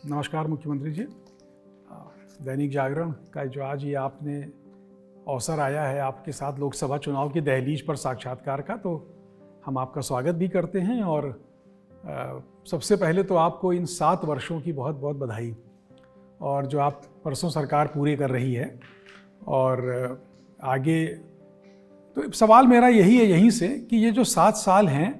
नमस्कार मुख्यमंत्री जी। दैनिक जागरण का जो आज ये आपने अवसर आया है आपके साथ लोकसभा चुनाव की दहलीज पर साक्षात्कार का, तो हम आपका स्वागत भी करते हैं। और सबसे पहले तो आपको इन 7 वर्षों की बहुत बहुत बधाई, और जो आप परसों सरकार पूरी कर रही है। और आगे तो सवाल मेरा यही है यहीं से कि ये जो 7 साल हैं,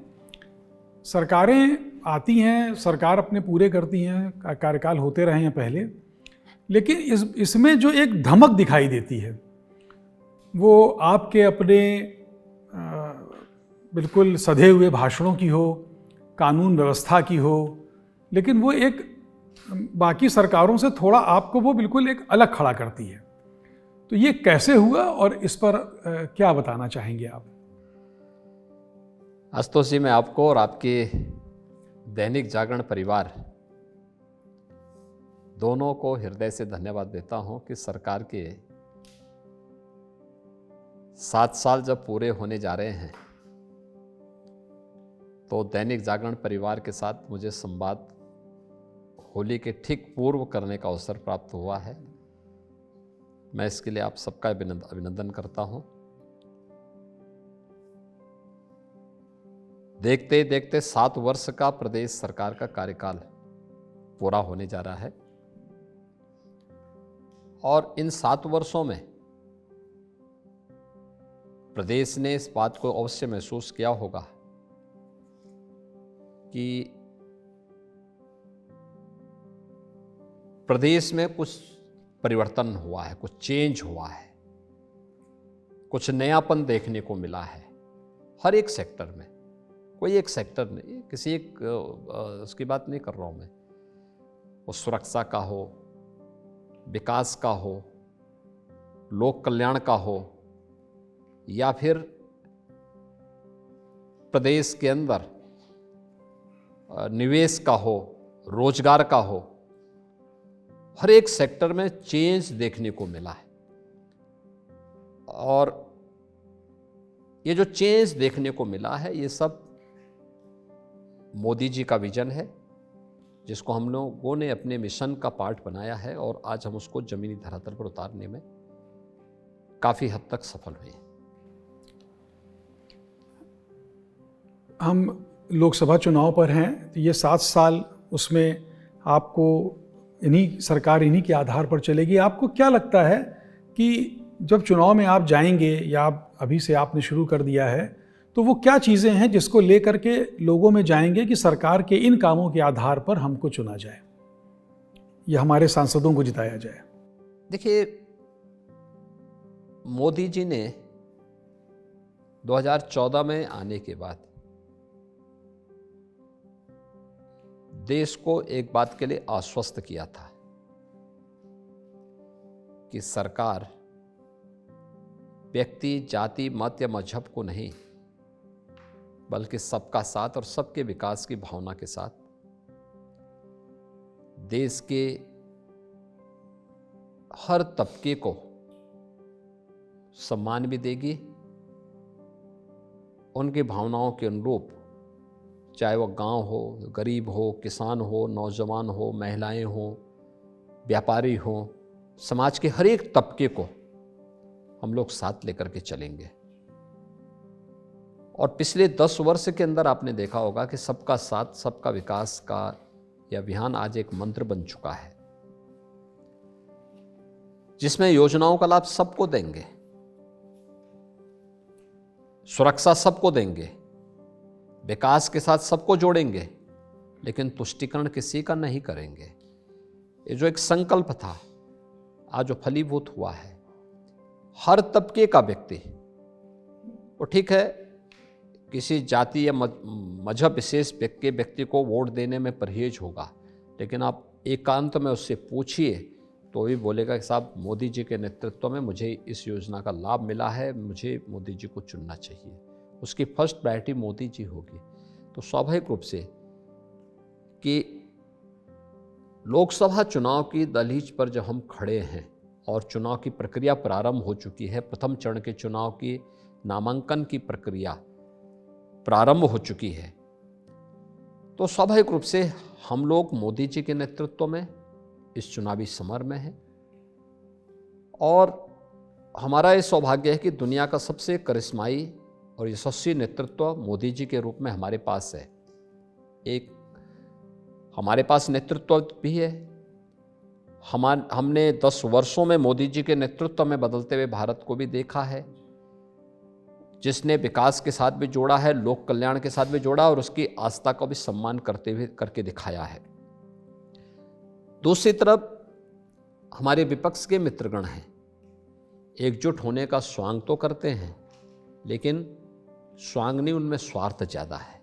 सरकारें आती हैं, सरकार अपने पूरे करती हैं, कार्यकाल होते रहे हैं पहले, लेकिन इसमें जो एक धमक दिखाई देती है वो आपके अपने बिल्कुल सधे हुए भाषणों की हो, कानून व्यवस्था की हो, लेकिन वो एक बाकी सरकारों से थोड़ा आपको वो बिल्कुल एक अलग खड़ा करती है। तो ये कैसे हुआ और इस पर क्या बताना चाहेंगे आप? आशुतोष जी, मैं आपको और आपके दैनिक जागरण परिवार दोनों को हृदय से धन्यवाद देता हूं कि सरकार के 7 साल जब पूरे होने जा रहे हैं तो दैनिक जागरण परिवार के साथ मुझे संवाद होली के ठीक पूर्व करने का अवसर प्राप्त हुआ है। मैं इसके लिए आप सबका अभिनंदन करता हूं। देखते देखते 7 वर्ष का प्रदेश सरकार का कार्यकाल पूरा होने जा रहा है, और इन 7 वर्षों में प्रदेश ने इस बात को अवश्य महसूस किया होगा कि प्रदेश में कुछ परिवर्तन हुआ है, कुछ चेंज हुआ है, कुछ नयापन देखने को मिला है हर एक सेक्टर में। कोई एक सेक्टर नहीं, किसी एक उसकी बात नहीं कर रहा हूं मैं, वो सुरक्षा का हो, विकास का हो, लोक कल्याण का हो, या फिर प्रदेश के अंदर निवेश का हो, रोजगार का हो। हर एक सेक्टर में चेंज देखने को मिला है, और ये जो चेंज देखने को मिला है ये सब मोदी जी का विजन है, जिसको हम लोगों ने अपने मिशन का पार्ट बनाया है, और आज हम उसको जमीनी धरातल पर उतारने में काफी हद तक सफल हुए हैं। हम लोकसभा चुनाव पर हैं, तो ये 7 साल उसमें आपको सरकार इन्हीं के आधार पर चलेगी। आपको क्या लगता है कि जब चुनाव में आप जाएंगे, या आप अभी से आपने शुरू कर दिया है, तो वो क्या चीज़ें हैं जिसको लेकर के लोगों में जाएंगे कि सरकार के इन कामों के आधार पर हमको चुना जाए या हमारे सांसदों को जिताया जाए? देखिए, मोदी जी ने 2014 में आने के बाद देश को एक बात के लिए आश्वस्त किया था कि सरकार व्यक्ति, जाति, मत या मजहब को नहीं, बल्कि सबका साथ और सबके विकास की भावना के साथ देश के हर तबके को सम्मान भी देगी, उनकी भावनाओं के अनुरूप, चाहे वह गांव हो, गरीब हो, किसान हो, नौजवान हो, महिलाएं हो, व्यापारी हो, समाज के हर एक तबके को हम लोग साथ लेकर के चलेंगे। और पिछले 10 वर्ष के अंदर आपने देखा होगा कि सबका साथ सबका विकास का यह अभियान आज एक मंत्र बन चुका है, जिसमें योजनाओं का लाभ सबको देंगे, सुरक्षा सबको देंगे, विकास के साथ सबको जोड़ेंगे, लेकिन तुष्टीकरण किसी का नहीं करेंगे। ये जो एक संकल्प था आज जो फलीभूत हुआ है, हर तबके का व्यक्ति, वो ठीक है किसी जाति या मजहब विशेष के व्यक्ति को वोट देने में परहेज होगा, लेकिन आप एकांत में उससे पूछिए तो भी बोलेगा कि साहब मोदी जी के नेतृत्व में मुझे इस योजना का लाभ मिला है, मुझे मोदी जी को चुनना चाहिए। उसकी फर्स्ट प्रायोरिटी मोदी जी होगी। तो स्वाभाविक रूप से कि लोकसभा चुनाव की दहलीज पर जब हम खड़े हैं और चुनाव की प्रक्रिया प्रारंभ हो चुकी है, प्रथम चरण के चुनाव की नामांकन की प्रक्रिया प्रारंभ हो चुकी है, तो स्वाभाविक रूप से हम लोग मोदी जी के नेतृत्व में इस चुनावी समर में हैं और हमारा ये सौभाग्य है कि दुनिया का सबसे करिश्माई और यशस्वी नेतृत्व मोदी जी के रूप में हमारे पास है। एक हमारे पास नेतृत्व भी है। हमने 10 वर्षों में मोदी जी के नेतृत्व में बदलते हुए भारत को भी देखा है, जिसने विकास के साथ भी जोड़ा है, लोक कल्याण के साथ भी जोड़ा और उसकी आस्था का भी सम्मान करके दिखाया है। दूसरी तरफ हमारे विपक्ष के मित्रगण हैं, एकजुट होने का स्वांग तो करते हैं, लेकिन स्वांग नहीं, उनमें स्वार्थ ज़्यादा है।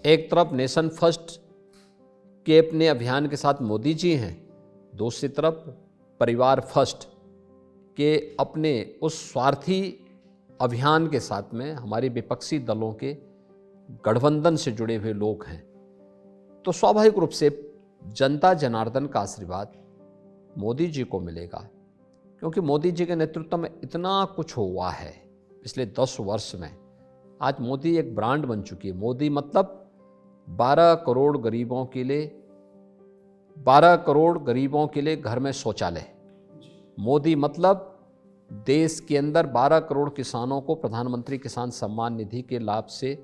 एक तरफ नेशन फर्स्ट के अपने अभियान के साथ मोदी जी हैं, दूसरी तरफ परिवार फर्स्ट के अपने उस स्वार्थी अभियान के साथ में हमारे विपक्षी दलों के गठबंधन से जुड़े हुए लोग हैं। तो स्वाभाविक रूप से जनता जनार्दन का आशीर्वाद मोदी जी को मिलेगा, क्योंकि मोदी जी के नेतृत्व में इतना कुछ हुआ है पिछले 10 वर्ष में। आज मोदी एक ब्रांड बन चुकी है। मोदी मतलब 12 करोड़ गरीबों के लिए घर में शौचालय। मोदी मतलब देश के अंदर 12 करोड़ किसानों को प्रधानमंत्री किसान सम्मान निधि के लाभ से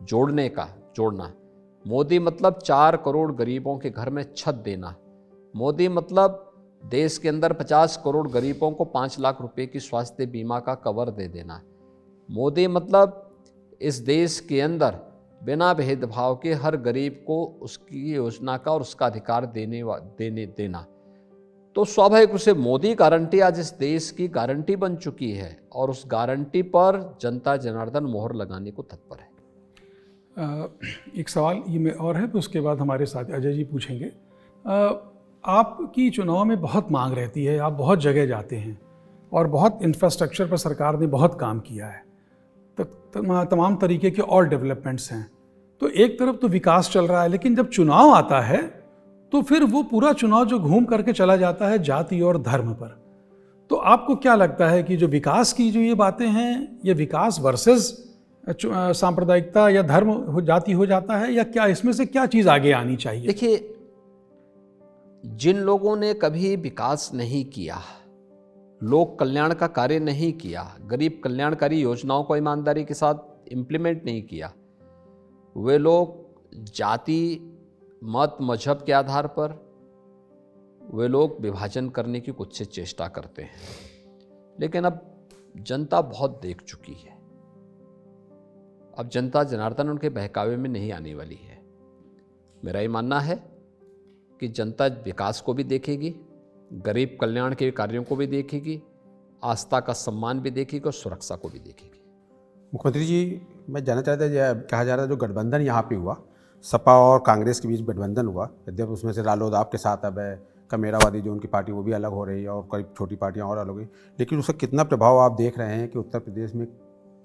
जोड़ना। मोदी मतलब 4 करोड़ गरीबों के घर में छत देना। मोदी मतलब देश के अंदर 50 करोड़ गरीबों को 5 लाख रुपए की स्वास्थ्य बीमा का कवर दे देना। मोदी मतलब इस देश के अंदर बिना भेदभाव के हर गरीब को उसकी योजना का और उसका अधिकार देना। तो स्वाभाविक रूप से मोदी गारंटी आज इस देश की गारंटी बन चुकी है और उस गारंटी पर जनता जनार्दन मोहर लगाने को तत्पर है। एक सवाल ये में और है, तो उसके बाद हमारे साथ अजय जी पूछेंगे। आपकी चुनाव में बहुत मांग रहती है, आप बहुत जगह जाते हैं और बहुत इंफ्रास्ट्रक्चर पर सरकार ने बहुत काम किया है, तमाम तरीके के और डेवलपमेंट्स हैं। तो एक तरफ तो विकास चल रहा है, लेकिन जब चुनाव आता है तो फिर वो पूरा चुनाव जो घूम करके चला जाता है जाति और धर्म पर। तो आपको क्या लगता है कि जो विकास की जो ये बातें हैं, ये विकास वर्सेस सांप्रदायिकता या धर्म जाति हो जाता है, या क्या इसमें से क्या चीज़ आगे आनी चाहिए? देखिए, जिन लोगों ने कभी विकास नहीं किया, लोक कल्याण का कार्य नहीं किया, गरीब कल्याणकारी योजनाओं को ईमानदारी के साथ इम्प्लीमेंट नहीं किया, वे लोग जाति मत मजहब के आधार पर वे लोग विभाजन करने की कुछ से चेष्टा करते हैं। लेकिन अब जनता बहुत देख चुकी है। अब जनता जनार्दन उनके बहकावे में नहीं आने वाली है। मेरा ये मानना है कि जनता विकास को भी देखेगी, गरीब कल्याण के कार्यों को भी देखेगी, आस्था का सम्मान भी देखेगी और सुरक्षा को भी देखेगी। मुख्यमंत्री जी, मैं जानना चाहता था, कहा जा रहा है जो गठबंधन यहाँ पे हुआ, सपा और कांग्रेस के बीच गठबंधन हुआ, यद्यपि उसमें से रालोद आपके साथ अब है, कमेरावादी जो उनकी पार्टी वो भी अलग हो रही है और कई छोटी पार्टियाँ और अलग हो गई, लेकिन उसका कितना प्रभाव आप देख रहे हैं कि उत्तर प्रदेश में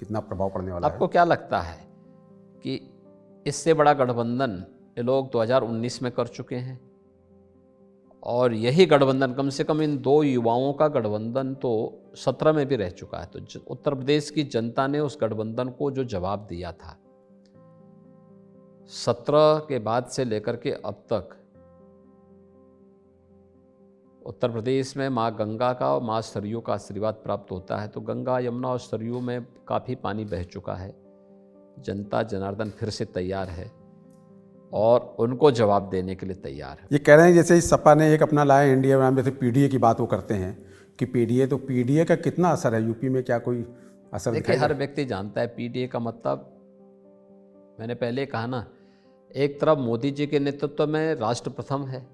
कितना प्रभाव पड़ने वाला है? आपको क्या लगता है कि इससे बड़ा गठबंधन ये लोग 2019 में कर चुके हैं, और यही गठबंधन कम से कम इन 2 युवाओं का गठबंधन तो 17 में भी रह चुका है। तो उत्तर प्रदेश की जनता ने उस गठबंधन को जो जवाब दिया था 17 के बाद से लेकर के अब तक, उत्तर प्रदेश में माँ गंगा का और माँ सरयू का आशीर्वाद प्राप्त होता है। तो गंगा, यमुना और सरयू में काफ़ी पानी बह चुका है। जनता जनार्दन फिर से तैयार है और उनको जवाब देने के लिए तैयार है। ये कह रहे हैं जैसे इस सपा ने एक अपना लाया इंडिया में, जैसे पीडीए की बात वो करते हैं कि पीडीए का कितना असर है यूपी में, क्या कोई असर? देखिए, हर व्यक्ति जानता है पीडीए का मतलब, मैंने पहले कहा ना, एक तरफ मोदी जी के नेतृत्व में राष्ट्र प्रथम है,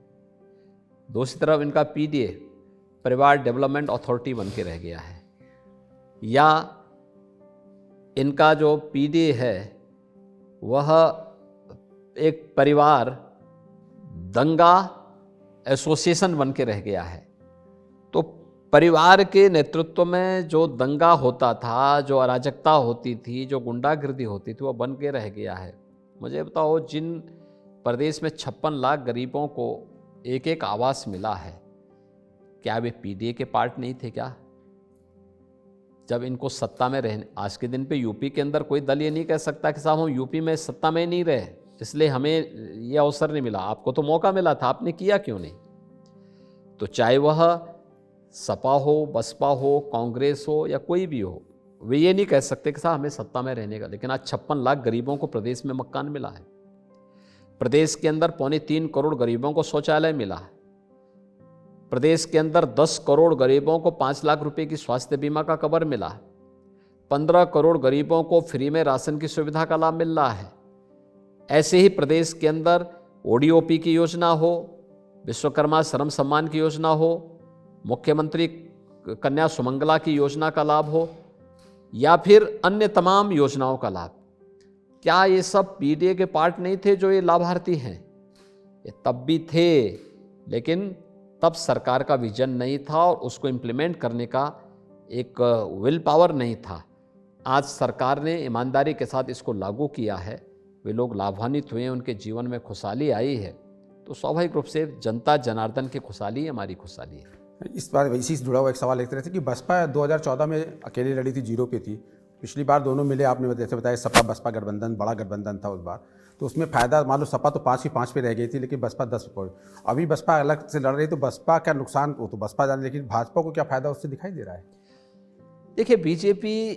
दूसरी तरफ इनका पीडीए परिवार डेवलपमेंट अथॉरिटी बन के रह गया है, या इनका जो पीडीए है वह एक परिवार दंगा एसोसिएशन बन के रह गया है। तो परिवार के नेतृत्व में जो दंगा होता था, जो अराजकता होती थी, जो गुंडागिर्दी होती थी, वह बन के रह गया है। मुझे बताओ, जिन प्रदेश में 56 लाख गरीबों को एक एक आवास मिला है, क्या वे पीडीए के पार्ट नहीं थे क्या? जब इनको सत्ता में रहने, आज के दिन पे यूपी के अंदर कोई दल ये नहीं कह सकता कि साहब हम यूपी में सत्ता में नहीं रहे इसलिए हमें ये अवसर नहीं मिला। आपको तो मौका मिला था, आपने किया क्यों नहीं? तो चाहे वह सपा हो, बसपा हो, कांग्रेस हो या कोई भी हो, वे ये नहीं कह सकते कि साहब हमें सत्ता में रहने का। लेकिन आज 56 लाख गरीबों को प्रदेश में मकान मिला है। प्रदेश के अंदर 3.25 करोड़ गरीबों को शौचालय मिला है। प्रदेश के अंदर 10 करोड़ गरीबों को 5 लाख रुपए की स्वास्थ्य बीमा का कवर मिला है। 15 करोड़ गरीबों को फ्री में राशन की सुविधा का लाभ मिल रहा है। ऐसे ही प्रदेश के अंदर ओडीओपी की योजना हो, विश्वकर्मा श्रम सम्मान की योजना हो, मुख्यमंत्री कन्या सुमंगला की योजना का लाभ हो या फिर अन्य तमाम योजनाओं का लाभ। क्या ये सब पीडीए के पार्ट नहीं थे जो ये लाभार्थी हैं? ये तब भी थे, लेकिन तब सरकार का विजन नहीं था और उसको इम्प्लीमेंट करने का एक विल पावर नहीं था। आज सरकार ने ईमानदारी के साथ इसको लागू किया है, वे लोग लाभान्वित हुए, उनके जीवन में खुशहाली आई है, तो स्वाभाविक रूप से जनता जनार्दन की खुशहाली हमारी खुशहाली है। इस बार इसी से जुड़ा हुआ एक सवाल लेते रहते कि बसपा 2014 में अकेली लड़ी थी, 0 पे थी। पिछली बार दोनों मिले, आपने जैसे बताया सपा बसपा गठबंधन बड़ा गठबंधन था उस बार, तो उसमें फायदा मान लो सपा तो 5 पे रह गई थी, लेकिन बसपा 10 पे। अभी बसपा अलग से लड़ रही, तो बसपा क्या नुकसान हो? तो बसपा जाने, लेकिन भाजपा को क्या फायदा उससे दिखाई दे रहा है? देखिए, बीजेपी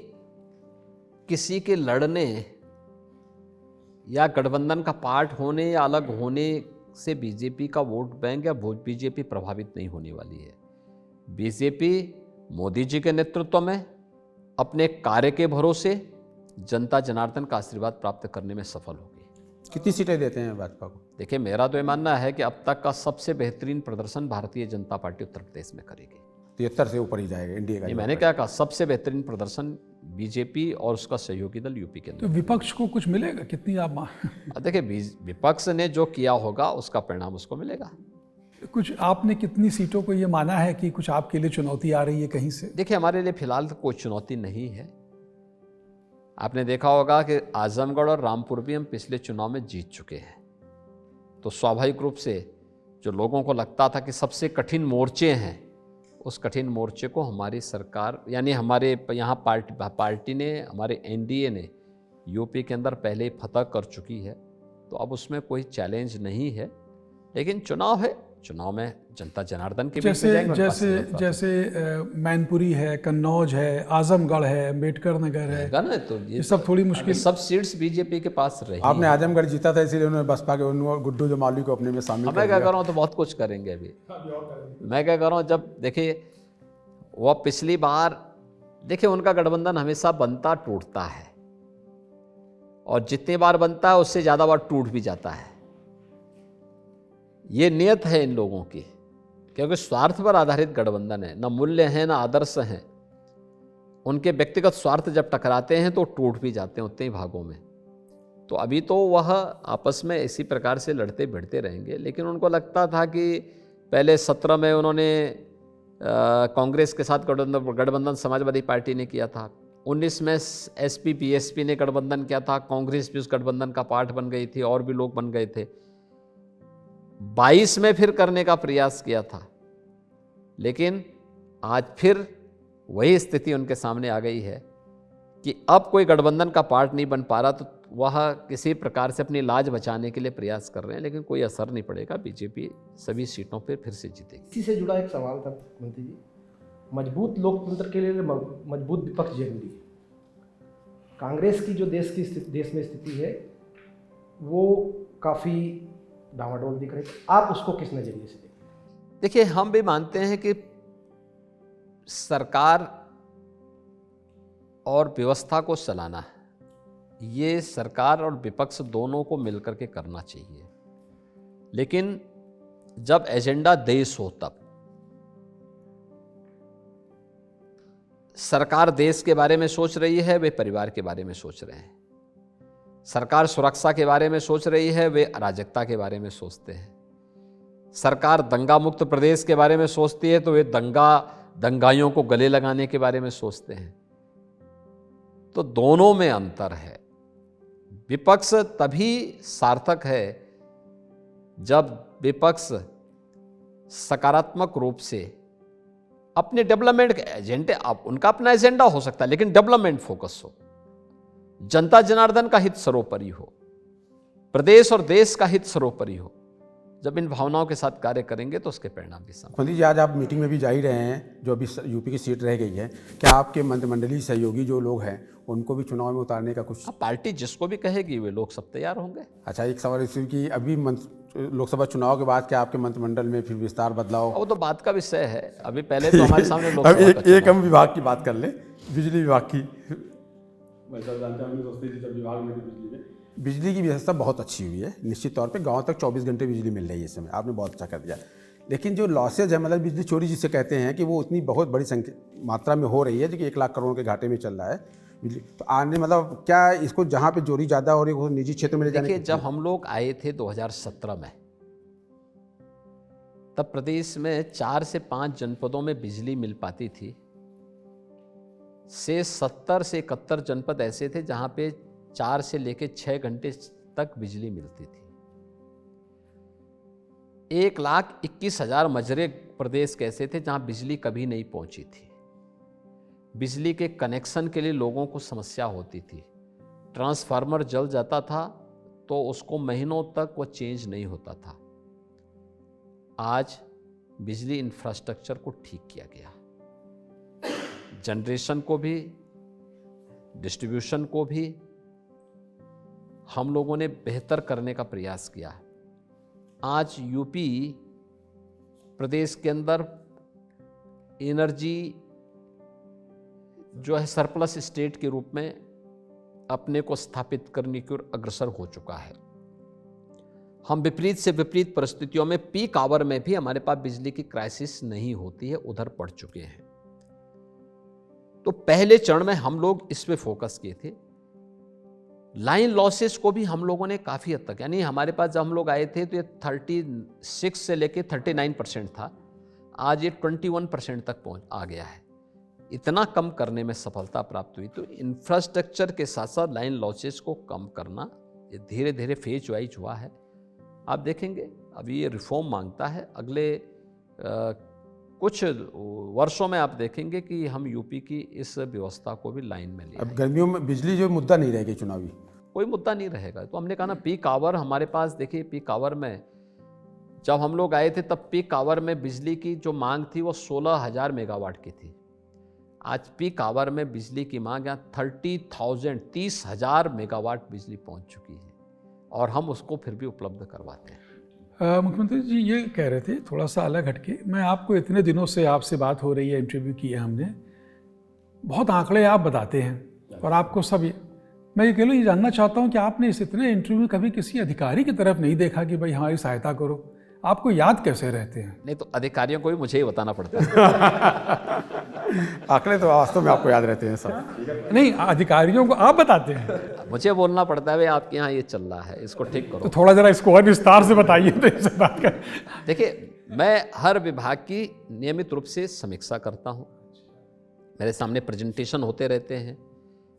किसी के लड़ने या गठबंधन का पार्ट होने या अलग होने से बीजेपी का वोट बैंक या बीजेपी प्रभावित नहीं होने वाली है। बीजेपी मोदी जी के नेतृत्व में अपने कार्य के भरोसे जनता जनार्दन का आशीर्वाद प्राप्त करने में सफल होगी। कितनी सीटें देते हैं भाजपा को? देखिए, मेरा तो ये मानना है कि अब तक का सबसे बेहतरीन प्रदर्शन भारतीय जनता पार्टी उत्तर प्रदेश में करेगी। 73 से ऊपर ही जाएगा इंडिया का। मैंने क्या कहा, सबसे बेहतरीन प्रदर्शन बीजेपी और उसका सहयोगी दल यूपी के तो अंदर। विपक्ष को कुछ मिलेगा? कितनी आप देखिए, विपक्ष ने जो किया होगा उसका परिणाम उसको मिलेगा। कुछ आपने कितनी सीटों को ये माना है कि कुछ आपके लिए चुनौती आ रही है कहीं से? देखिए, हमारे लिए फिलहाल तो कोई चुनौती नहीं है। आपने देखा होगा कि आजमगढ़ और रामपुर भी हम पिछले चुनाव में जीत चुके हैं, तो स्वाभाविक रूप से जो लोगों को लगता था कि सबसे कठिन मोर्चे हैं, उस कठिन मोर्चे को हमारी सरकार यानी हमारे यहाँ पार्टी ने, हमारे एनडीए ने यूपी के अंदर पहले ही फतह कर चुकी है, तो अब उसमें कोई चैलेंज नहीं है। लेकिन चुनाव है, चुनाव में जनता जनार्दन के जैसे मैनपुरी है, कन्नौज है, आजमगढ़ है, अम्बेडकर नगर है ना, तो ये सब थोड़ी मुश्किल। सब सीट्स बीजेपी के पास रही। आपने आजमगढ़ जीता था, इसलिए उन्होंने बसपा के गुड्डू जमाली को अपने में शामिल कर लिया। मैं क्या कर रहा हूँ, तो बहुत कुछ करेंगे अभी। मैं क्या कर रहा हूँ, जब देखिए वो पिछली बार, देखिए उनका गठबंधन हमेशा बनता टूटता है, और जितनी बार बनता है उससे ज़्यादा बार टूट भी जाता है। ये नियत है इन लोगों की, क्योंकि स्वार्थ पर आधारित गठबंधन है, ना मूल्य हैं ना आदर्श हैं। उनके व्यक्तिगत स्वार्थ जब टकराते हैं तो टूट भी जाते हैं उतने ही भागों में। तो अभी तो वह आपस में इसी प्रकार से लड़ते भिड़ते रहेंगे, लेकिन उनको लगता था कि पहले 17 में उन्होंने कांग्रेस के साथ गठबंधन समाजवादी पार्टी ने किया था, 19 में एसपी बीएसपी ने गठबंधन किया था, कांग्रेस भी उस गठबंधन का पार्ट बन गई थी और भी लोग बन गए थे। 22 में फिर करने का प्रयास किया था, लेकिन आज फिर वही स्थिति उनके सामने आ गई है कि अब कोई गठबंधन का पार्ट नहीं बन पा रहा, तो वह किसी प्रकार से अपनी लाज बचाने के लिए प्रयास कर रहे हैं, लेकिन कोई असर नहीं पड़ेगा। बीजेपी सभी सीटों पर फिर से जीतेगी। इसी से जुड़ा एक सवाल था मंत्री जी, मजबूत लोकतंत्र के लिए मजबूत विपक्ष जरूरी है। कांग्रेस की जो देश में स्थिति है वो काफ़ी डामाडोल दिख रही है, आप उसको किस नज़रिए से देखते हैं? देखिए, हम भी मानते हैं कि सरकार और व्यवस्था को चलाना ये सरकार और विपक्ष दोनों को मिलकर के करना चाहिए, लेकिन जब एजेंडा देश हो तब। सरकार देश के बारे में सोच रही है, वे परिवार के बारे में सोच रहे हैं। सरकार सुरक्षा के बारे में सोच रही है, वे अराजकता के बारे में सोचते हैं। सरकार दंगा मुक्त प्रदेश के बारे में सोचती है, तो वे दंगाइयों को गले लगाने के बारे में सोचते हैं। तो दोनों में अंतर है। विपक्ष तभी सार्थक है जब विपक्ष सकारात्मक रूप से अपने डेवलपमेंट के एजेंडे, अब उनका अपना एजेंडा हो सकता है, लेकिन डेवलपमेंट फोकस हो, जनता जनार्दन का हित सर्वोपरि हो, प्रदेश और देश का हित सर्वोपरि हो, जब इन भावनाओं के साथ कार्य करेंगे तो उसके परिणाम भी सामने। मुख्यमंत्री जी, आज आप मीटिंग में भी जा ही रहे हैं, जो अभी यूपी की सीट रह गई है, क्या आपके मंत्रिमंडलीय सहयोगी जो लोग हैं उनको भी चुनाव में उतारने का कुछ? पार्टी जिसको भी कहेगी वे लोग सब तैयार होंगे। अच्छा, एक सवाल इसी की, अभी लोकसभा चुनाव के बाद क्या आपके मंत्रिमंडल में फिर विस्तार बदलाव? वो तो बात का विषय है, अभी पहले तो हमारे सामने अब लोकसभा का एक चुनाव। हम विभाग की बात कर ले, बिजली विभाग की। बिजली की व्यवस्था बहुत अच्छी हुई है, निश्चित तौर पे गांव तक 24 घंटे बिजली मिल रही है इस समय, आपने बहुत अच्छा कर दिया। लेकिन जो लॉसेज है, मतलब बिजली चोरी जिसे कहते हैं, कि वो उतनी बहुत बड़ी संख्या मात्रा में हो रही है, जो कि 1 लाख करोड़ के घाटे में चल रहा है बिजली। तो आने मतलब क्या इसको जहाँ पे चोरी ज़्यादा हो रही है वो निजी क्षेत्र में ले जाने? देखिए, जब हम लोग आए थे 2017 में, तब प्रदेश में 4 से 5 जनपदों में बिजली मिल पाती थी, से 70 से 71 जनपद ऐसे थे जहां पे 4 से लेकर 6 घंटे तक बिजली मिलती थी। 1,21,000 मजरे प्रदेश के ऐसे थे जहां बिजली कभी नहीं पहुंची थी। बिजली के कनेक्शन के लिए लोगों को समस्या होती थी। ट्रांसफार्मर जल जाता था तो उसको महीनों तक वो चेंज नहीं होता था। आज बिजली इंफ्रास्ट्रक्चर को ठीक किया गया, जनरेशन को भी, डिस्ट्रीब्यूशन को भी हम लोगों ने बेहतर करने का प्रयास किया। आज यूपी प्रदेश के अंदर एनर्जी जो है सरप्लस स्टेट के रूप में अपने को स्थापित करने की ओर अग्रसर हो चुका है। हम विपरीत से विपरीत परिस्थितियों में पीक आवर में भी हमारे पास बिजली की क्राइसिस नहीं होती है, उधर पड़ चुके हैं। तो पहले चरण में हम लोग इस पे फोकस किए थे। लाइन लॉसेस को भी हम लोगों ने काफ़ी हद तक, यानी हमारे पास जब हम लोग आए थे तो ये 36 से लेके 39% था, आज ये 21% तक पहुंच आ गया है। इतना कम करने में सफलता प्राप्त हुई। तो इंफ्रास्ट्रक्चर के साथ साथ लाइन लॉसेस को कम करना ये धीरे धीरे फेज वाइज हुआ है। आप देखेंगे अभी ये रिफॉर्म मांगता है। अगले कुछ वर्षों में आप देखेंगे कि हम यूपी की इस व्यवस्था को भी लाइन में ले अब गर्मियों में बिजली जो मुद्दा नहीं रहेगी चुनावी, कोई मुद्दा नहीं रहेगा। तो हमने कहा ना, पीक आवर हमारे पास, देखिए पीक आवर में जब हम लोग आए थे तब पीक आवर में बिजली की जो मांग थी वो 16,000 मेगावाट की थी। आज पीक आवर में बिजली की मांग यहाँ 30,000 मेगावाट बिजली पहुँच चुकी है और हम उसको फिर भी उपलब्ध करवाते हैं। मुख्यमंत्री जी ये कह रहे थे, थोड़ा सा अलग हटके, मैं आपको इतने दिनों से आपसे बात हो रही है, इंटरव्यू किए हमने, बहुत आंकड़े आप बताते हैं और आपको सब मैं ये केवल ये जानना चाहता हूँ कि आपने इस इतने इंटरव्यू में कभी किसी अधिकारी की तरफ नहीं देखा कि भाई हमारी सहायता करो? आपको याद कैसे रहते हैं? नहीं तो अधिकारियों को भी मुझे ही बताना पड़ता है। आंकड़े तो वास्तव में आपको याद रहते हैं सब। नहीं, अधिकारियों को आप बताते हैं, मुझे बोलना पड़ता है भाई आपके यहाँ ये चल रहा है, इसको ठीक करो। तो थोड़ा जरा इसको और विस्तार से बताइए तो इस बात का। देखिए, मैं हर विभाग की नियमित रूप से समीक्षा करता हूँ, मेरे सामने प्रेजेंटेशन होते रहते हैं।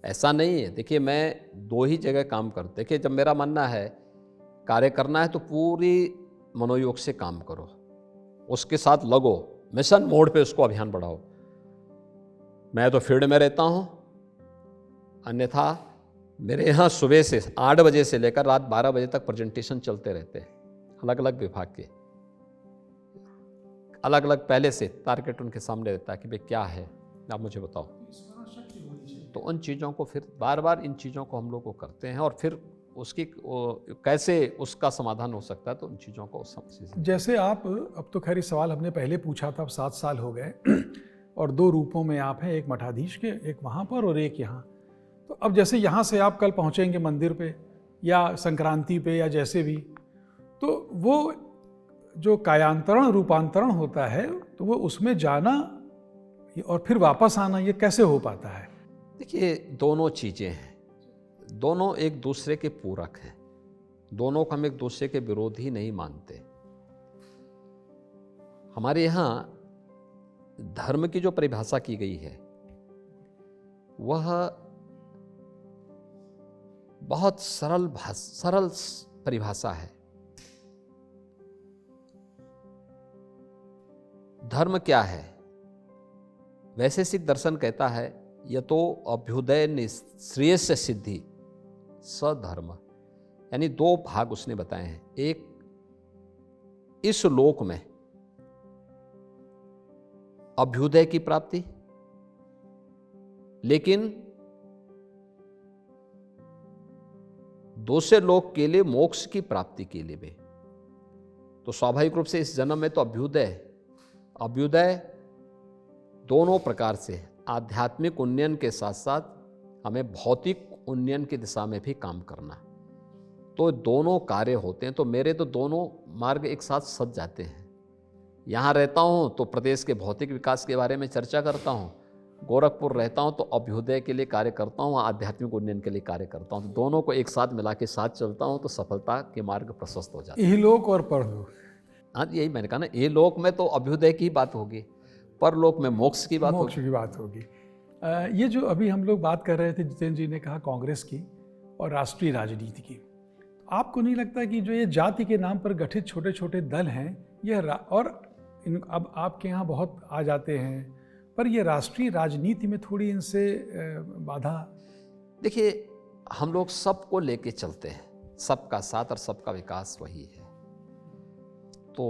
ऐसा नहीं है, देखिए मैं 2 ही जगह काम करता हूँ। देखिए, जब मेरा मानना है कार्य करना है तो पूरी मनोयोग से काम करो, उसके साथ लगो, मिशन मोड पे उसको अभियान बढ़ाओ। मैं तो फील्ड में रहता हूँ, अन्यथा मेरे यहाँ सुबह से 8 बजे से लेकर रात 12 बजे तक प्रेजेंटेशन चलते रहते हैं। अलग अलग विभाग के अलग अलग पहले से टारगेट उनके सामने रहता है कि भाई क्या है, आप मुझे बताओ। तो उन चीज़ों को फिर बार बार इन चीज़ों को हम लोग को करते हैं और फिर उसकी कैसे उसका समाधान हो सकता है, तो उन चीज़ों को समझिए। जैसे आप, अब तो खैर सवाल हमने पहले पूछा था, अब 7 साल हो गए और 2 रूपों में आप हैं, एक मठाधीश के, एक वहाँ पर और एक यहाँ। तो अब जैसे यहाँ से आप कल पहुँचेंगे मंदिर पे या संक्रांति पे या जैसे भी, तो वो जो कायांतरण रूपांतरण होता है तो वो उसमें जाना और फिर वापस आना, ये कैसे हो पाता है? देखिए, दोनों चीज़ें हैं, दोनों एक दूसरे के पूरक हैं, दोनों को हम एक दूसरे के विरोधी नहीं मानते। हमारे यहाँ धर्म की जो परिभाषा की गई है वह बहुत सरल परिभाषा है। धर्म क्या है? वैशेषिक दर्शन कहता है यतो अभ्युदय श्रेयस सिद्धि सधर्म, यानी 2 भाग उसने बताए हैं। एक इस लोक में अभ्युदय की प्राप्ति, लेकिन दूसरे लोक के लिए मोक्ष की प्राप्ति के लिए भी। तो स्वाभाविक रूप से इस जन्म में तो अभ्युदय दोनों प्रकार से, आध्यात्मिक उन्नयन के साथ साथ हमें भौतिक उन्नयन की दिशा में भी काम करना, तो दोनों कार्य होते हैं। तो मेरे तो दोनों मार्ग एक साथ सज जाते हैं। यहाँ रहता हूँ तो प्रदेश के भौतिक विकास के बारे में चर्चा करता हूँ, गोरखपुर रहता हूँ तो अभ्युदय के लिए कार्य करता हूँ, आध्यात्मिक उन्नयन के लिए कार्य करता हूँ। तो दोनों को एक साथ मिला के साथ चलता हूँ तो सफलता के मार्ग प्रशस्त हो जाते हैं। इहलोक और परलोक। हाँ, यही मैंने कहा ना, ये लोक में तो अभ्युदय की बात होगी, परलोक में मोक्ष की बात मोक्ष होगी। की बात होगी। ये जो अभी हम लोग बात कर रहे थे, जितेंद्र जी ने कहा कांग्रेस की और राष्ट्रीय राजनीति की, आपको नहीं लगता कि जो ये जाति के नाम पर गठित छोटे छोटे दल हैं, अब आपके यहाँ बहुत आ जाते हैं, पर ये राष्ट्रीय राजनीति में थोड़ी इनसे बाधा? देखिए, हम लोग सबको लेके चलते हैं, सबका साथ और सबका विकास वही है। तो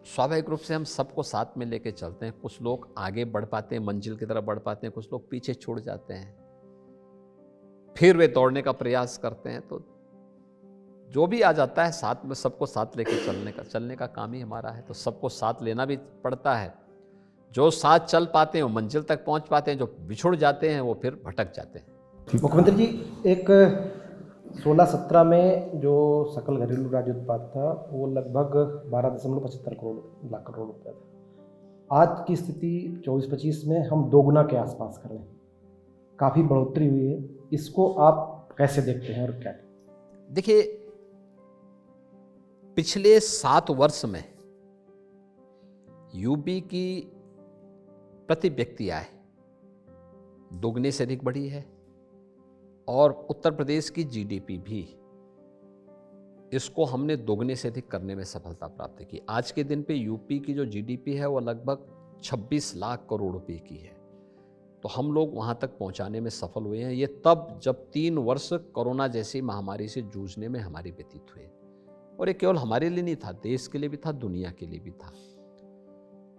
स्वाभाविक रूप से हम सबको साथ में लेके चलते हैं। कुछ लोग आगे बढ़ पाते हैं, मंजिल की तरफ बढ़ पाते हैं, कुछ लोग पीछे छूट जाते हैं, फिर वे दौड़ने का प्रयास करते हैं। तो जो भी आ जाता है साथ में, सबको साथ लेके चलने का काम ही हमारा है। तो सबको साथ लेना भी पड़ता है। जो साथ चल पाते हैं वो मंजिल तक पहुंच पाते हैं, जो बिछुड़ जाते हैं वो फिर भटक जाते हैं। मुख्यमंत्री जी, एक 16-17 में जो सकल घरेलू राज्य उत्पाद था वो लगभग 12.75 लाख करोड़ रुपया था। आज की स्थिति 24-25 में हम 2 गुना के आसपास कर रहे हैं, काफ़ी बढ़ोतरी हुई है। इसको आप कैसे देखते हैं और क्या? देखिए, पिछले 7 वर्ष में यूपी की प्रति व्यक्ति आय दोगुने से अधिक बढ़ी है और उत्तर प्रदेश की जीडीपी भी, इसको हमने दोगुने से अधिक करने में सफलता प्राप्त की। आज के दिन पे यूपी की जो जीडीपी है वो लगभग 26 लाख करोड़ रुपए की है। तो हम लोग वहाँ तक पहुँचाने में सफल हुए हैं। ये तब जब 3 वर्ष कोरोना जैसी महामारी से जूझने में हमारी व्यतीत हुए, और ये केवल हमारे लिए नहीं था, देश के लिए भी था, दुनिया के लिए भी था।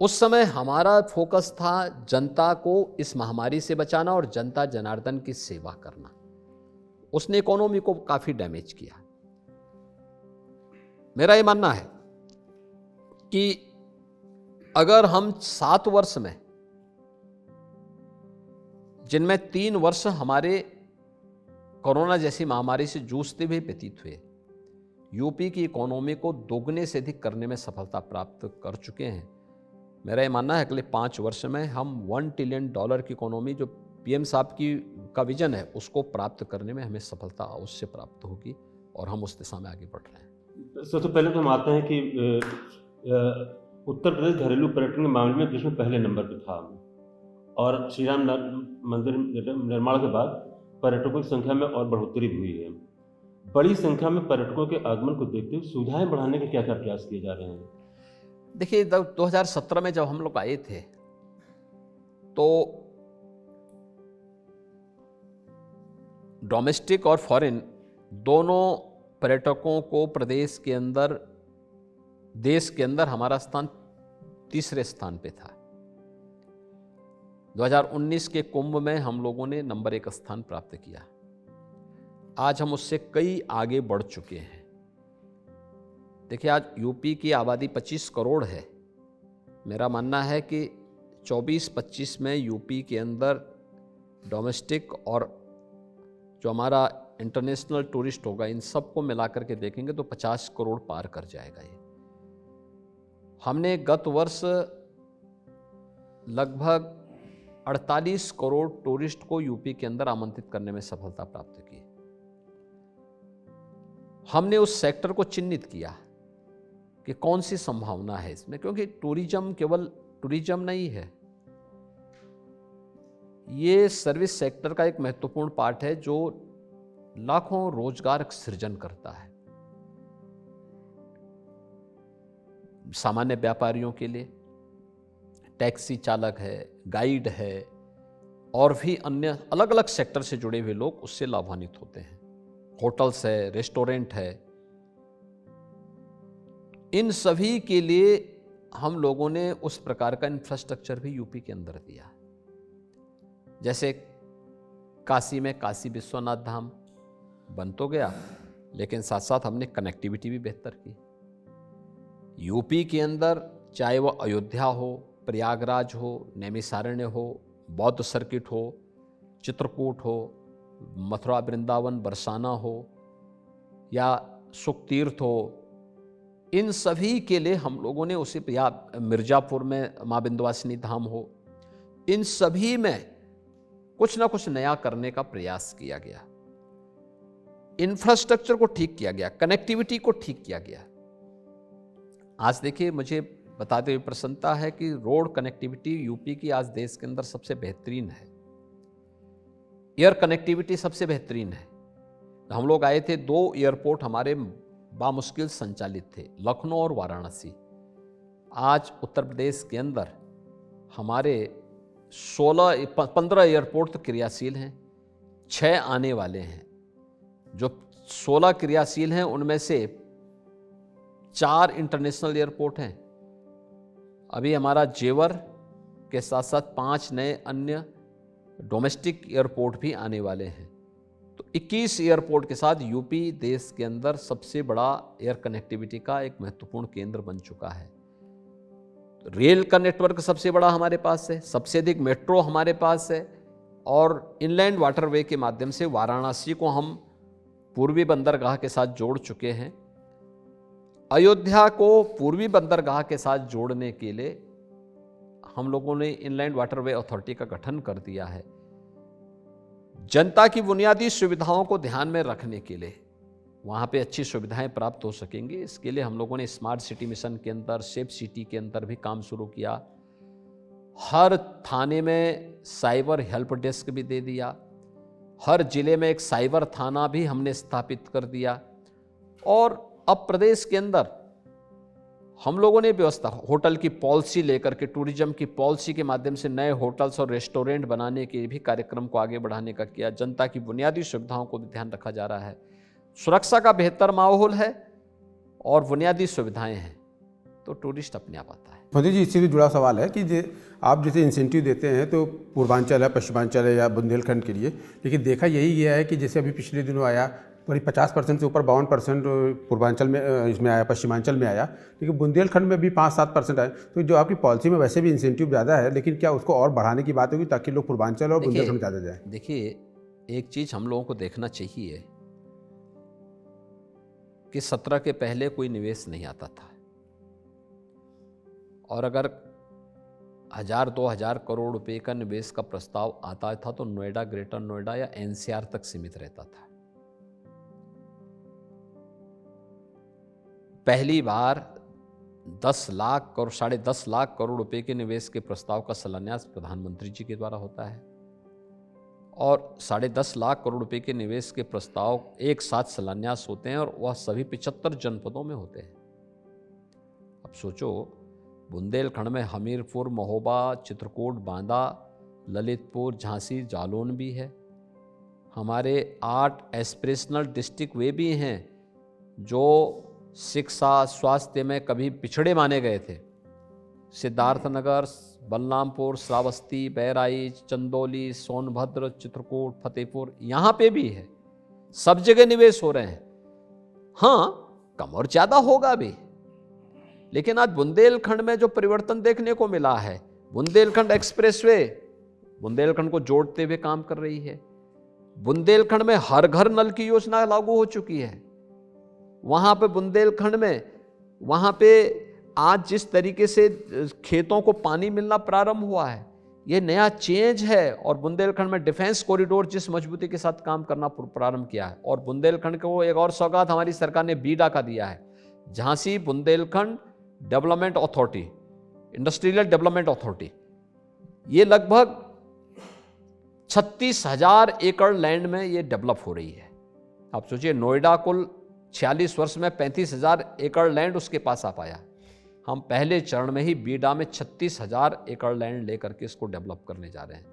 उस समय हमारा फोकस था जनता को इस महामारी से बचाना और जनता जनार्दन की सेवा करना। उसने इकोनॉमी को काफी डैमेज किया। मेरा ये मानना है कि अगर हम 7 वर्ष में, जिनमें 3 वर्ष हमारे कोरोना जैसी महामारी से जूझते हुए व्यतीत हुए, यूपी की इकोनॉमी को दोगुने से अधिक करने में सफलता प्राप्त कर चुके हैं। मेरा ये मानना है अगले 5 वर्ष में हम $1 ट्रिलियन की इकोनॉमी, जो पीएम साहब का विजन है, उसको प्राप्त करने में हमें सफलता अवश्य प्राप्त होगी और हम उस दिशा में आगे बढ़ रहे हैं। सबसे पहले तो हम आते हैं कि उत्तर प्रदेश घरेलू पर्यटन के मामले में देश में पहले नंबर पर था, और श्री राम मंदिर निर्माण के बाद पर्यटकों की संख्या में और बढ़ोतरी भी हुई है। बड़ी संख्या में पर्यटकों के आगमन को देखते हुए सुविधाएं बढ़ाने के क्या क्या प्रयास किए जा रहे हैं? देखिए, 2017 में जब हम लोग आए थे तो डोमेस्टिक और फॉरेन दोनों पर्यटकों को प्रदेश के अंदर, देश के अंदर हमारा स्थान 3रे स्थान पे था। 2019 के कुंभ में हम लोगों ने नंबर 1 स्थान प्राप्त किया। आज हम उससे कई आगे बढ़ चुके हैं। देखिए, आज यूपी की आबादी 25 करोड़ है। मेरा मानना है कि 24-25 में यूपी के अंदर डोमेस्टिक और जो हमारा इंटरनेशनल टूरिस्ट होगा, इन सबको मिलाकर के देखेंगे तो 50 करोड़ पार कर जाएगा ये। हमने गत वर्ष लगभग 48 करोड़ टूरिस्ट को यूपी के अंदर आमंत्रित करने में सफलता प्राप्त की। हमने उस सेक्टर को चिन्हित किया कि कौन सी संभावना है इसमें, क्योंकि टूरिज्म केवल टूरिज्म नहीं है, ये सर्विस सेक्टर का एक महत्वपूर्ण पार्ट है जो लाखों रोजगार सृजन करता है। सामान्य व्यापारियों के लिए टैक्सी चालक है, गाइड है, और भी अन्य अलग अलग सेक्टर से जुड़े हुए लोग उससे लाभान्वित होते हैं। होटल्स है, रेस्टोरेंट है, इन सभी के लिए हम लोगों ने उस प्रकार का इंफ्रास्ट्रक्चर भी यूपी के अंदर दिया। जैसे काशी में काशी विश्वनाथ धाम बन तो गया, लेकिन साथ साथ हमने कनेक्टिविटी भी बेहतर की। यूपी के अंदर चाहे वो अयोध्या हो, प्रयागराज हो, नैमिषारण्य हो, बौद्ध सर्किट हो, चित्रकूट हो, मथुरा वृंदावन बरसाना हो या सुखतीर्थ हो, इन सभी के लिए हम लोगों ने उसी, या मिर्जापुर में माँ विंध्यवासिनी धाम हो, इन सभी में कुछ ना कुछ नया करने का प्रयास किया गया। इंफ्रास्ट्रक्चर को ठीक किया गया, कनेक्टिविटी को ठीक किया गया। आज देखिए, मुझे बताते हुए प्रसन्नता है कि रोड कनेक्टिविटी यूपी की आज देश के अंदर सबसे बेहतरीन है। एयर कनेक्टिविटी सबसे बेहतरीन है। हम लोग आए थे, 2 एयरपोर्ट हमारे बामुश्किल संचालित थे, लखनऊ और वाराणसी। आज उत्तर प्रदेश के अंदर हमारे 15 एयरपोर्ट तो क्रियाशील हैं, 6 आने वाले हैं। जो 16 क्रियाशील हैं उनमें से 4 इंटरनेशनल एयरपोर्ट हैं। अभी हमारा जेवर के साथ साथ 5 नए अन्य डोमेस्टिक एयरपोर्ट भी आने वाले हैं। तो 21 एयरपोर्ट के साथ यूपी देश के अंदर सबसे बड़ा एयर कनेक्टिविटी का एक महत्वपूर्ण केंद्र बन चुका है। तो रेल का नेटवर्क सबसे बड़ा हमारे पास है, सबसे अधिक मेट्रो हमारे पास है, और इनलैंड वाटरवे के माध्यम से वाराणसी को हम पूर्वी बंदरगाह के साथ जोड़ चुके हैं। अयोध्या को पूर्वी बंदरगाह के साथ जोड़ने के लिए हम लोगों ने इनलैंड वाटरवे अथॉरिटी का गठन कर दिया है। जनता की बुनियादी सुविधाओं को ध्यान में रखने के लिए वहाँ पे अच्छी सुविधाएं प्राप्त हो सकेंगी, इसके लिए हम लोगों ने स्मार्ट सिटी मिशन के अंदर, सेफ सिटी के अंदर भी काम शुरू किया। हर थाने में साइबर हेल्प डेस्क भी दे दिया, हर जिले में एक साइबर थाना भी हमने स्थापित कर दिया। और अब प्रदेश के अंदर हम लोगों ने व्यवस्था, होटल की पॉलिसी लेकर के, टूरिज्म की पॉलिसी के माध्यम से नए होटल्स और रेस्टोरेंट बनाने के भी कार्यक्रम को आगे बढ़ाने का किया। जनता की बुनियादी सुविधाओं को भी ध्यान रखा जा रहा है। सुरक्षा का बेहतर माहौल है और बुनियादी सुविधाएं हैं, तो टूरिस्ट अपने आप आता है। मोदी जी, इससे भी जुड़ा सवाल है कि आप जैसे इंसेंटिव देते हैं तो पूर्वांचल है, पश्चिमांचल है या बुंदेलखंड के लिए, लेकिन देखा यही गया है कि जैसे अभी पिछले दिनों आया करीब 50% से ऊपर 52% पूर्वांचल में इसमें आया, पश्चिमांचल में आया, लेकिन बुंदेलखंड में भी 5-7% आए। तो जो आपकी पॉलिसी में वैसे भी इंसेंटिव ज़्यादा है, लेकिन क्या उसको और बढ़ाने की बात होगी ताकि लोग पूर्वांचल और बुंदेलखंड ज़्यादा जाए? देखिए, एक चीज़ हम लोगों को देखना चाहिए कि 17 के पहले कोई निवेश नहीं आता था, और अगर 1000-2000 करोड़ रुपए का निवेश का प्रस्ताव आता था तो नोएडा, ग्रेटर नोएडा या एनसीआर तक सीमित रहता था। पहली बार 10 लाख और 10.5 लाख करोड़ रुपए के निवेश के प्रस्ताव का शिलान्यास प्रधानमंत्री जी के द्वारा होता है, और 10.5 लाख करोड़ रुपए के निवेश के प्रस्ताव एक साथ शिलान्यास होते हैं, और वह सभी 75 जनपदों में होते हैं। अब सोचो, बुंदेलखंड में हमीरपुर, महोबा, चित्रकूट, बांदा, ललितपुर, झांसी, जालौन भी है। हमारे 8 एस्पिरेशनल डिस्ट्रिक्ट वे भी हैं जो शिक्षा, स्वास्थ्य में कभी पिछड़े माने गए थे। सिद्धार्थनगर, बलरामपुर, श्रावस्ती, बहराइच, चंदौली, सोनभद्र, चित्रकूट, फतेहपुर, यहाँ पे भी है। सब जगह निवेश हो रहे हैं। हाँ, कम और ज़्यादा होगा भी, लेकिन आज बुंदेलखंड में जो परिवर्तन देखने को मिला है, बुंदेलखंड एक्सप्रेसवे बुंदेलखंड को जोड़ते हुए काम कर रही है। बुंदेलखंड में हर घर नल की योजना लागू हो चुकी है। वहाँ पे बुंदेलखंड में, वहाँ पे आज जिस तरीके से खेतों को पानी मिलना प्रारंभ हुआ है, ये नया चेंज है। और बुंदेलखंड में डिफेंस कॉरिडोर जिस मजबूती के साथ काम करना प्रारंभ किया है, और बुंदेलखंड को एक और सौगात हमारी सरकार ने बीडा का दिया है, Jhansi Bundelkhand development authority, industrial development authority. ये लगभग 36,000 एकड़ लैंड में ये डेवलप हो रही है। आप सोचिए, नोएडा कुल 46 वर्ष में 35,000 एकड़ लैंड उसके पास आ पाया। हम पहले चरण में ही बीडा में 36,000 एकड़ लैंड लेकर के इसको डेवलप करने जा रहे हैं,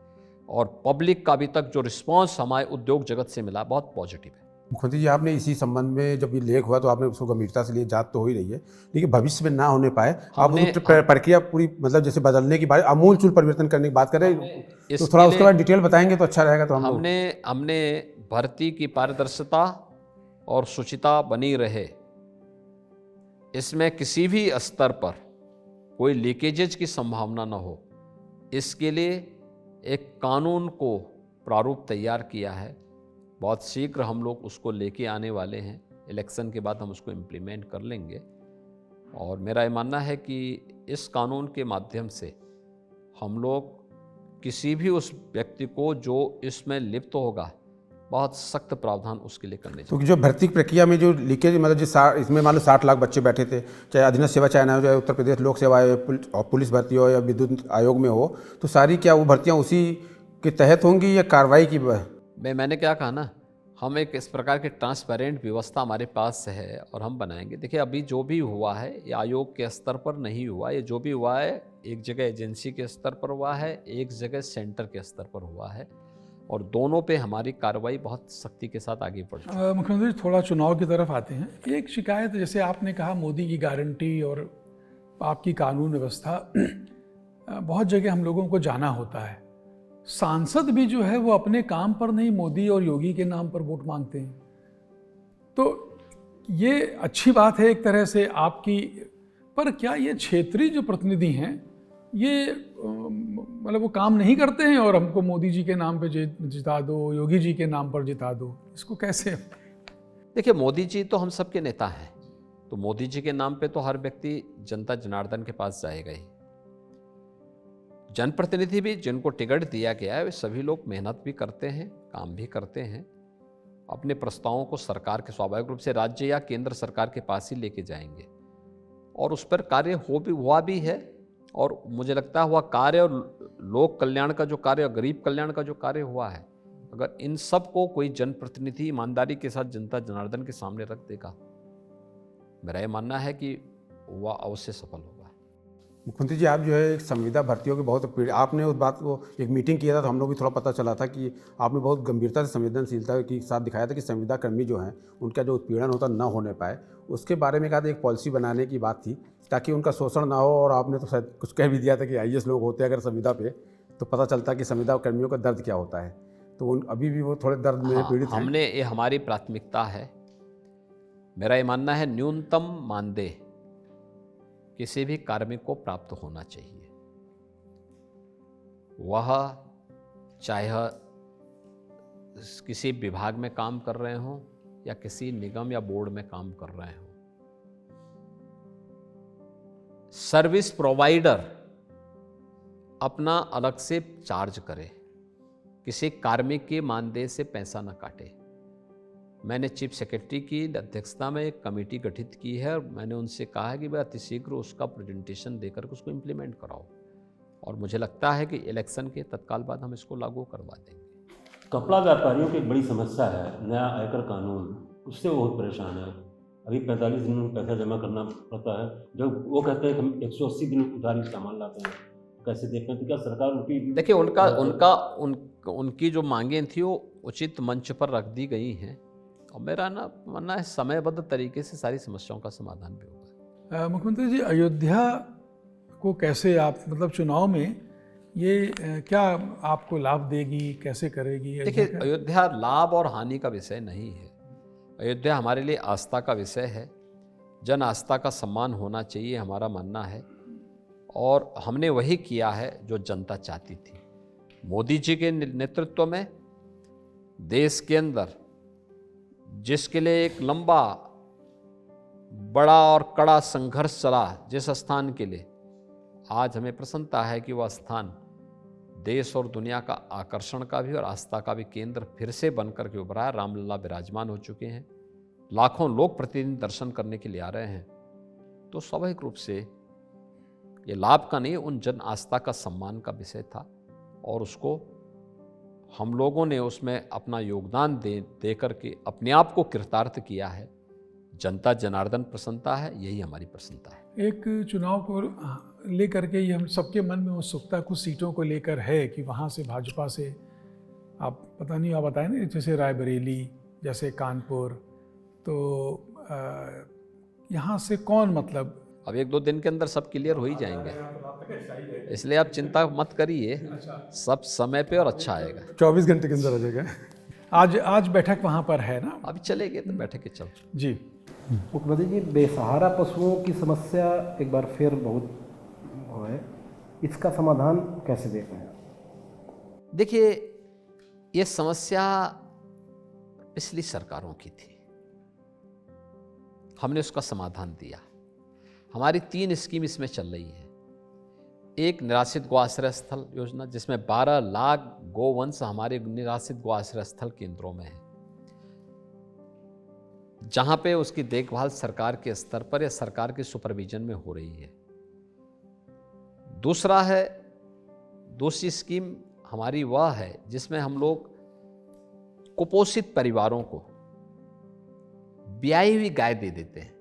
और पब्लिक का अभी तक जो रिस्पांस हमारे उद्योग जगत से मिला बहुत पॉजिटिव है। मुख्यमंत्री जी, आपने इसी संबंध में जब ये लेख हुआ तो आपने उसको गंभीरता से लिए, जांच तो हो ही रही है, लेकिन भविष्य में ना होने पाए आप उस प्रक्रिया पूरी मतलब जैसे बदलने की बात, आमूल चूल परिवर्तन करने की बात करें, तो थोड़ा उसके बाद डिटेल बताएंगे तो अच्छा रहेगा। तो हमने भर्ती की पारदर्शिता और शुचिता बनी रहे, इसमें किसी भी स्तर पर कोई लीकेजेज की संभावना न हो, इसके लिए एक कानून को प्रारूप तैयार किया है। बहुत शीघ्र हम लोग उसको लेके आने वाले हैं, इलेक्शन के बाद हम उसको इम्प्लीमेंट कर लेंगे। और मेरा ये मानना है कि इस कानून के माध्यम से हम लोग किसी भी उस व्यक्ति को जो इसमें लिप्त होगा, बहुत सख्त प्रावधान उसके लिए करने चाहिए। क्योंकि जो भर्ती प्रक्रिया में जो लीकेज मतलब इसमें मान लो 60 लाख बच्चे बैठे थे, चाहे अधीनस्थ सेवा चाहे ना हो, चाहे उत्तर प्रदेश लोक सेवा और पुलिस भर्ती हो या विद्युत आयोग में हो, तो सारी क्या वो भर्तियाँ उसी के तहत होंगी या कार्रवाई की? मैंने क्या कहा ना, हम एक इस प्रकार की ट्रांसपेरेंट व्यवस्था हमारे पास है और हम बनाएंगे। देखिए, अभी जो भी हुआ है ये आयोग के स्तर पर नहीं हुआ, ये जो भी हुआ है एक जगह एजेंसी के स्तर पर हुआ है, एक जगह सेंटर के स्तर पर हुआ है, और दोनों पे हमारी कार्रवाई बहुत सख्ती के साथ आगे बढ़ रही है। मुख्यमंत्री, थोड़ा चुनाव की तरफ आते हैं। एक शिकायत, जैसे आपने कहा मोदी की गारंटी और आपकी कानून व्यवस्था, बहुत जगह हम लोगों को जाना होता है, सांसद भी जो है वो अपने काम पर नहीं मोदी और योगी के नाम पर वोट मांगते हैं। तो ये अच्छी बात है एक तरह से आपकी, पर क्या ये क्षेत्रीय जो प्रतिनिधि हैं ये मतलब वो काम नहीं करते हैं और हमको मोदी जी के नाम पे जिता दो, योगी जी के नाम पर जिता दो, इसको कैसे? देखिए, मोदी जी तो हम सबके नेता हैं, तो मोदी जी के नाम पे तो हर व्यक्ति जनता जनार्दन के पास जाएगा ही। जनप्रतिनिधि भी जिनको टिकट दिया गया है वे सभी लोग मेहनत भी करते हैं, काम भी करते हैं, अपने प्रस्तावों को सरकार के स्वाभाविक रूप से राज्य या केंद्र सरकार के पास ही लेके जाएंगे, और उस पर कार्य हुआ भी है। और मुझे लगता है हुआ कार्य, और लोक कल्याण का जो कार्य, गरीब कल्याण का जो कार्य हुआ है, अगर इन सब को कोई जनप्रतिनिधि ईमानदारी के साथ जनता जनार्दन के सामने रख देगा, मेरा ये मानना है कि वह अवश्य सफल होगा। मुख्यमंत्री जी, आप जो है एक संविदा भर्तियों के बहुत आपने उस बात को एक मीटिंग किया था तो हम लोग भी थोड़ा पता चला था कि आपने बहुत गंभीरता से संवेदनशीलता के साथ दिखाया था कि संविदा कर्मी जो हैं उनका जो उत्पीड़न होता न होने पाए, उसके बारे में कहा था एक पॉलिसी बनाने की बात थी ताकि उनका शोषण ना हो। और आपने तो शायद कुछ कह भी दिया था कि IAS लोग होते अगर संविदा पे तो पता चलता कि संविदा कर्मियों का दर्द क्या होता है, तो उन अभी भी वो थोड़े दर्द में पीड़ित हैं। हमने ये हमारी प्राथमिकता है। मेरा ये मानना है न्यूनतम मानदेय किसी भी कार्मिक को प्राप्त होना चाहिए, वह चाहे किसी विभाग में काम कर रहे हों या किसी निगम या बोर्ड में काम कर रहे हों। सर्विस प्रोवाइडर अपना अलग से चार्ज करे, किसी कार्मिक के मानदेय से पैसा न काटे। मैंने चीफ सेक्रेटरी की अध्यक्षता में एक कमेटी गठित की है और मैंने उनसे कहा है कि भाई अतिशीघ्र उसका प्रेजेंटेशन देकर उसको इम्प्लीमेंट कराओ, और मुझे लगता है कि इलेक्शन के तत्काल बाद हम इसको लागू करवा देंगे। कपड़ा व्यापारियों की एक बड़ी समस्या है नया आयकर कानून, उससे वो बहुत परेशान है। अभी 45 दिन में पैसा जमा करना पड़ता है, जब वो कहते हैं कि हम 180 दिन उधारी सामान लाते हैं, कैसे देखते हैं? तो क्या सरकार उनकी, देखिए, उनकी जो मांगें थी वो उचित मंच पर रख दी गई हैं, और मेरा ना मानना है समयबद्ध तरीके से सारी समस्याओं का समाधान भी होगा। मुख्यमंत्री जी, अयोध्या को कैसे आप मतलब चुनाव में ये क्या आपको लाभ देगी, कैसे करेगी? देखिए, अयोध्या लाभ और हानि का विषय नहीं है। अयोध्या हमारे लिए आस्था का विषय है, जन आस्था का सम्मान होना चाहिए, हमारा मानना है, और हमने वही किया है जो जनता चाहती थी। मोदी जी के नेतृत्व में देश के अंदर जिसके लिए एक लंबा बड़ा और कड़ा संघर्ष चला, जिस स्थान के लिए आज हमें प्रसन्नता है कि वह स्थान देश और दुनिया का आकर्षण का भी और आस्था का भी केंद्र फिर से बनकर के उभरा है। रामलला विराजमान हो चुके हैं, लाखों लोग प्रतिदिन दर्शन करने के लिए आ रहे हैं, तो स्वाभाविक रूप से ये लाभ का नहीं, उन जन आस्था का सम्मान का विषय था, और उसको हम लोगों ने उसमें अपना योगदान दे करके अपने आप को कृतार्थ किया है। जनता जनार्दन प्रसन्नता है, यही हमारी प्रसन्नता है। एक चुनाव को लेकर के ये हम सबके मन में उत्सुकता कुछ सीटों को लेकर है कि वहाँ से भाजपा से आप पता नहीं, आप बताएं ना, जैसे रायबरेली जैसे कानपुर, तो यहाँ से कौन मतलब अब 1-2 दिन के अंदर सब क्लियर हो ही जाएंगे, इसलिए आप चिंता मत करिए, सब समय पे और अच्छा आएगा। 24 घंटे के अंदर आ जाएगा। आज बैठक वहाँ पर है ना? अभी चलेंगे तो बैठे के चल। जी। मुख्यमंत्री जी, बेसहारा पशुओं की समस्या एक बार फिर बहुत वो है, इसका समाधान कैसे देख रहे हैं? देखिए, ये समस्या पिछली सरकारों की थी, हमने उसका समाधान दिया। हमारी 3 स्कीम इसमें चल रही है। एक निराश्रित गो आश्रय स्थल योजना, जिसमें 12 लाख गोवंश हमारे निराश्रित गो आश्रय स्थल केंद्रों में है, जहां पे उसकी देखभाल सरकार के स्तर पर या सरकार के सुपरविजन में हो रही है। दूसरी स्कीम हमारी वह है जिसमें हम लोग कुपोषित परिवारों को ब्याई हुई गाय दे देते हैं।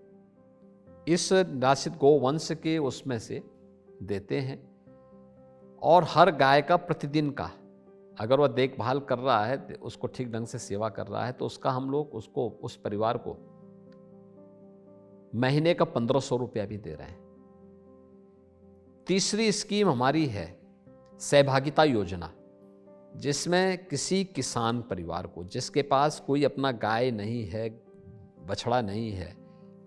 इस निराश्रित गोवंश के उसमें से देते हैं, और हर गाय का प्रतिदिन का अगर वह देखभाल कर रहा है, उसको ठीक ढंग से सेवा कर रहा है, तो उसका हम लोग उसको, उस परिवार को महीने का 1500 रुपया भी दे रहे हैं। तीसरी स्कीम हमारी है सहभागिता योजना, जिसमें किसी किसान परिवार को, जिसके पास कोई अपना गाय नहीं है, बछड़ा नहीं है,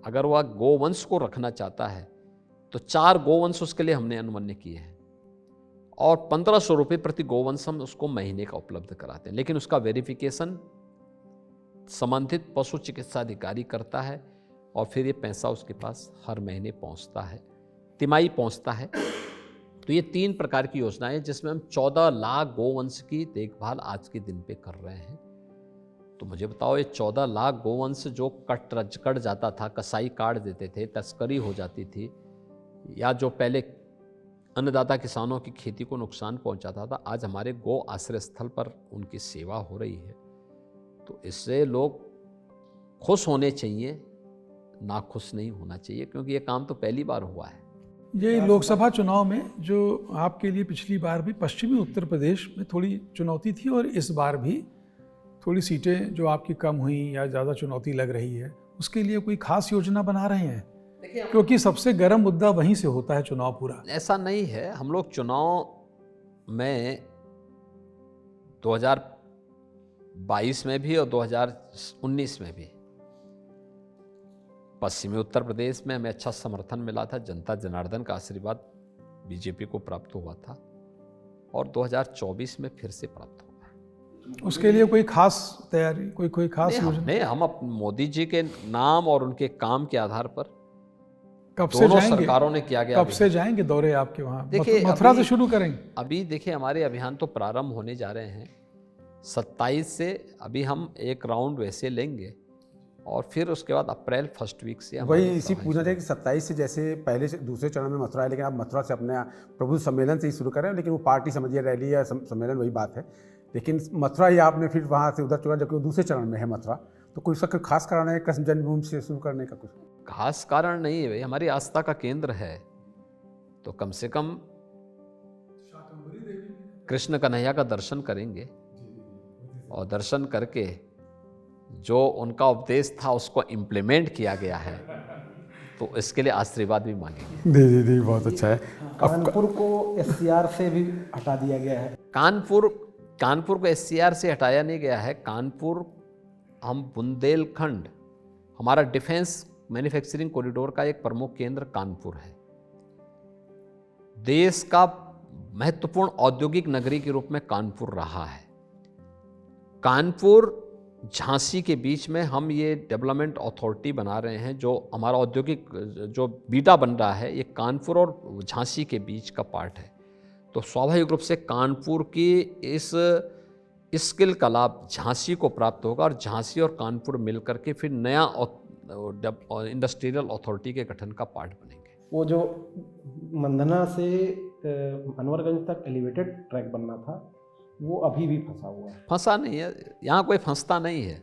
अगर वह गोवंश को रखना चाहता है तो 4 गोवंश उसके लिए हमने अनुमन्य किए हैं, और 1500 रुपये प्रति गोवंश हम उसको महीने का उपलब्ध कराते हैं। लेकिन उसका वेरिफिकेशन संबंधित पशु चिकित्सा अधिकारी करता है, और फिर ये पैसा उसके पास हर महीने पहुंचता है, तिमाही पहुंचता है। तो ये 3 प्रकार की योजनाएं हैं जिसमें हम 14 लाख गोवंश की देखभाल आज के दिन पे कर रहे हैं। तो मुझे बताओ, ये 14 लाख गोवंश जो कट जाता था, कसाई काट देते थे, तस्करी हो जाती थी, या जो पहले अन्नदाता किसानों की खेती को नुकसान पहुंचाता था, आज हमारे गो आश्रय स्थल पर उनकी सेवा हो रही है। तो इससे लोग खुश होने चाहिए, ना खुश नहीं होना चाहिए, क्योंकि ये काम तो पहली बार हुआ है। ये लोकसभा चुनाव में जो आपके लिए पिछली बार भी पश्चिमी उत्तर प्रदेश में थोड़ी चुनौती थी, और इस बार भी थोड़ी सीटें जो आपकी कम हुई या ज़्यादा चुनौती लग रही है, उसके लिए कोई खास योजना बना रहे हैं? क्योंकि सबसे गर्म मुद्दा वहीं से होता है चुनाव पूरा। ऐसा नहीं है, हम लोग चुनाव में 2022 में भी और 2019 में भी पश्चिमी उत्तर प्रदेश में हमें अच्छा समर्थन मिला था, जनता जनार्दन का आशीर्वाद बीजेपी को प्राप्त हुआ था, और 2024 में फिर से प्राप्त होगा। उसके लिए कोई खास तैयारी, कोई खास योजना? हम मोदी जी के नाम और उनके काम के आधार पर कब से दोनों जाएंगे? सरकारों ने किया गया। कब से जाएंगे दौरे आपके वहाँ? देखिए, मथुरा से शुरू करेंगे? अभी देखिए, हमारे अभियान तो प्रारंभ होने जा रहे हैं 27 से। अभी हम एक राउंड वैसे लेंगे, और फिर उसके बाद अप्रैल फर्स्ट वीक से वही इसी पूछना चाहिए कि 27 से, जैसे पहले से दूसरे चरण में मथुरा है, लेकिन आप मथुरा से अपने प्रबुद्ध सम्मेलन से ही शुरू करें, लेकिन वो पार्टी समझिए, रैली या सम्मेलन वही बात है। लेकिन मथुरा ही आपने फिर वहाँ से उधर चुना, जबकि वो दूसरे चरण में है मथुरा, तो कोई उसका खास कारण है कृष्ण जन्मभूमि से शुरू करने का? कुछ खास कारण नहीं है भाई, हमारी आस्था का केंद्र है, तो कम से कम कृष्ण कन्हैया का दर्शन करेंगे, और दर्शन करके जो उनका उपदेश था उसको इम्प्लीमेंट किया गया है, तो इसके लिए आशीर्वाद भी मांगेंगे। जी, बहुत अच्छा है। कानपुर को SCR से भी हटा दिया गया है। कानपुर को SCR से हटाया नहीं गया है। कानपुर, हम बुंदेलखंड, हमारा डिफेंस मैन्युफैक्चरिंग कॉरिडोर का एक प्रमुख केंद्र कानपुर है। देश का महत्वपूर्ण औद्योगिक नगरी के रूप में कानपुर रहा है। कानपुर झांसी के बीच में हम ये डेवलपमेंट अथॉरिटी बना रहे हैं, जो हमारा औद्योगिक जो बीटा बन रहा है, ये कानपुर और झांसी के बीच का पार्ट है। तो स्वाभाविक रूप से कानपुर की इस स्किल का लाभ झांसी को प्राप्त होगा, और झांसी और कानपुर मिलकर के फिर नया इंडस्ट्रियल अथॉरिटी के गठन का पार्ट बनेंगे। वो जो मंदना से अनवरगंज तक एलिवेटेड ट्रैक बनना था, वो अभी भी फंसा हुआ है। फंसा नहीं है, यहाँ कोई फंसता नहीं है।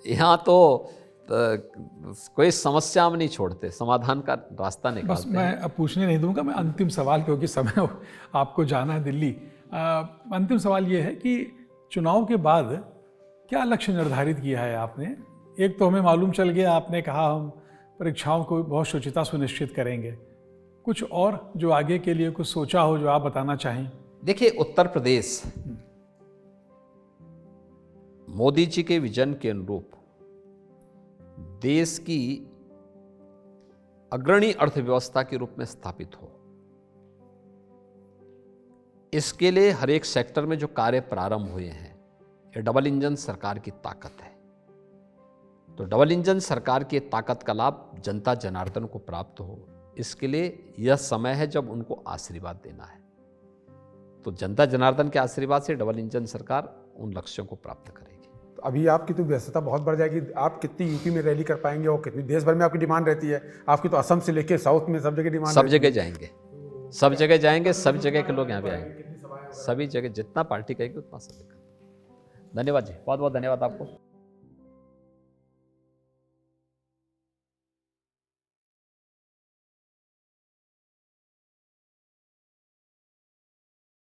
यहाँ तो कोई समस्या हम नहीं छोड़ते, समाधान का रास्ता निकालते बस मैं अब पूछने नहीं दूंगा, मैं अंतिम सवाल, क्योंकि समय आपको जाना है दिल्ली। अंतिम सवाल ये है कि चुनाव के बाद क्या लक्ष्य निर्धारित किया है आपने? एक तो हमें मालूम चल गया, आपने कहा हम परीक्षाओं को बहुत शुचिता सुनिश्चित करेंगे। कुछ और जो आगे के लिए कुछ सोचा हो जो आप बताना चाहें? देखिए, उत्तर प्रदेश मोदी जी के विजन के अनुरूप देश की अग्रणी अर्थव्यवस्था के रूप में स्थापित हो, इसके लिए हर एक सेक्टर में जो कार्य प्रारंभ हुए हैं, ये डबल इंजन सरकार की ताकत है। तो डबल इंजन सरकार की ताकत का लाभ जनता जनार्दन को प्राप्त हो, इसके लिए यह समय है जब उनको आशीर्वाद देना है। तो जनता जनार्दन के आशीर्वाद से डबल इंजन सरकार उन लक्ष्यों को प्राप्त करेगी। तो अभी आपकी तो व्यस्तता बहुत बढ़ जाएगी, आप कितनी यूपी में रैली कर पाएंगे और कितनी देश भर में आपकी डिमांड रहती है? आपकी तो असम से लेके साउथ में सब जगह डिमांड, सब जगह जाएंगे, सब जगह जाएंगे, सब जगह के लोग यहाँ पे आएंगे, सभी जगह जितना पार्टी कहेगी उतना सब। धन्यवाद जी, बहुत बहुत धन्यवाद आपको।